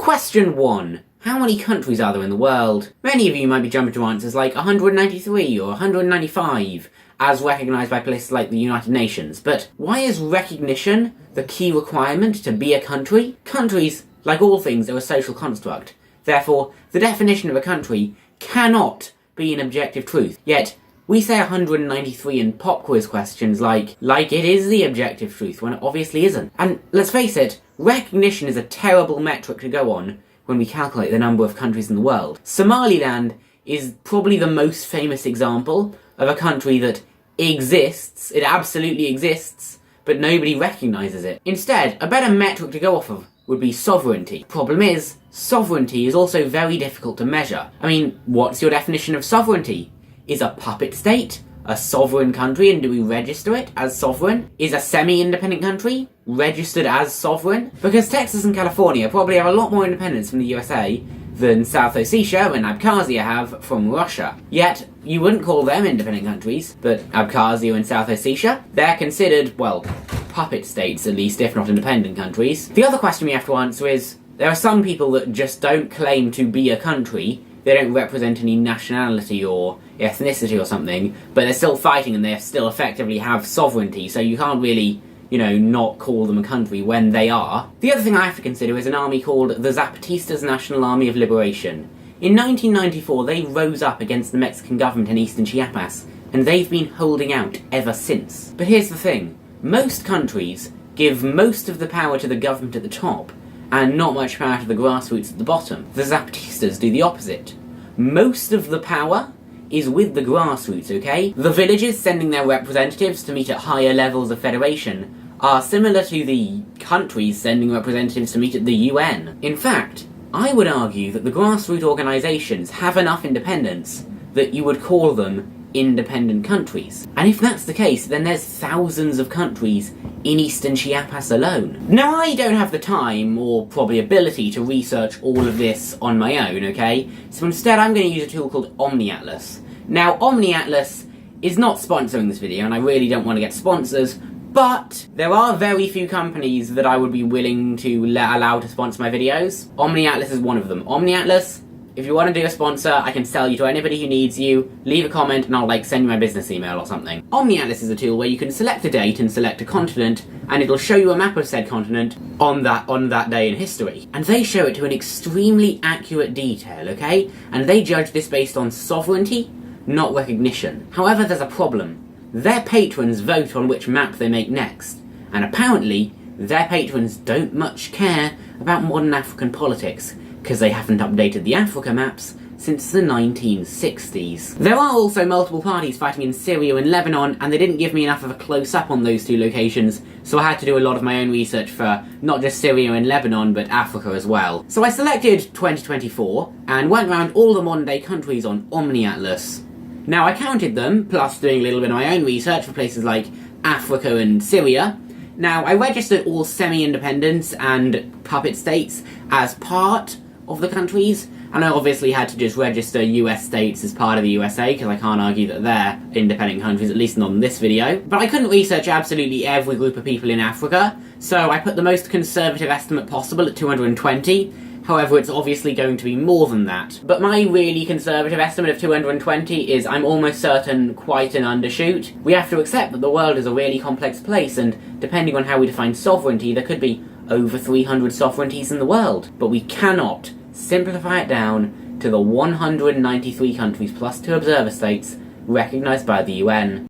Question 1. How many countries are there in the world? Many of you might be jumping to answers like 193 or 195, as recognised by places like the United Nations. But why is recognition the key requirement to be a country? Countries, like all things, are a social construct. Therefore, the definition of a country cannot be an objective truth. Yet, we say 193 in pop quiz questions like it is the objective truth, when it obviously isn't. And let's face it, recognition is a terrible metric to go on when we calculate the number of countries in the world. Somaliland is probably the most famous example of a country that exists, it absolutely exists, but nobody recognises it. Instead, a better metric to go off of would be sovereignty. Problem is, sovereignty is also very difficult to measure. I mean, what's your definition of sovereignty? Is a puppet state a sovereign country, and do we register it as sovereign? Is a semi-independent country registered as sovereign? Because Texas and California probably have a lot more independence from the USA than South Ossetia and Abkhazia have from Russia. Yet, you wouldn't call them independent countries, but Abkhazia and South Ossetia, they're considered, well, puppet states at least, if not independent countries. The other question we have to answer is, there are some people that just don't claim to be a country, they don't represent any nationality or ethnicity or something, but they're still fighting and they still effectively have sovereignty, so you can't really, not call them a country when they are. The other thing I have to consider is an army called the Zapatistas National Army of Liberation. In 1994, they rose up against the Mexican government in eastern Chiapas, and they've been holding out ever since. But here's the thing, most countries give most of the power to the government at the top, and not much power to the grassroots at the bottom. The Zapatistas do the opposite. Most of the power is with the grassroots, okay? The villages sending their representatives to meet at higher levels of federation are similar to the countries sending representatives to meet at the UN. In fact, I would argue that the grassroots organisations have enough independence that you would call them independent countries. And if that's the case, then there's thousands of countries in eastern Chiapas alone. Now, I don't have the time, or probably ability, to research all of this on my own, okay? So instead I'm going to use a tool called OmniAtlas. Now, OmniAtlas is not sponsoring this video, and I really don't want to get sponsors, but there are very few companies that I would be willing to allow to sponsor my videos. OmniAtlas is one of them. OmniAtlas, if you want to do a sponsor, I can sell you to anybody who needs you. Leave a comment and I'll send you my business email or something. OmniAtlas is a tool where you can select a date and select a continent, and it'll show you a map of said continent on that day in history. And they show it to an extremely accurate detail, okay? And they judge this based on sovereignty, not recognition. However, there's a problem. Their patrons vote on which map they make next, and apparently their patrons don't much care about modern African politics, because they haven't updated the Africa maps since the 1960s. There are also multiple parties fighting in Syria and Lebanon, and they didn't give me enough of a close-up on those two locations, so I had to do a lot of my own research for not just Syria and Lebanon, but Africa as well. So I selected 2024, and went around all the modern-day countries on OmniAtlas. Now, I counted them, plus doing a little bit of my own research for places like Africa and Syria. Now, I registered all semi-independents and puppet states as part of the countries, and I obviously had to just register US states as part of the USA, because I can't argue that they're independent countries, at least not in this video. But I couldn't research absolutely every group of people in Africa, so I put the most conservative estimate possible at 220, however it's obviously going to be more than that. But my really conservative estimate of 220 is, I'm almost certain, quite an undershoot. We have to accept that the world is a really complex place, and depending on how we define sovereignty, there could be over 300 sovereignties in the world. But we cannot simplify it down to the 193 countries plus 2 observer states recognised by the UN.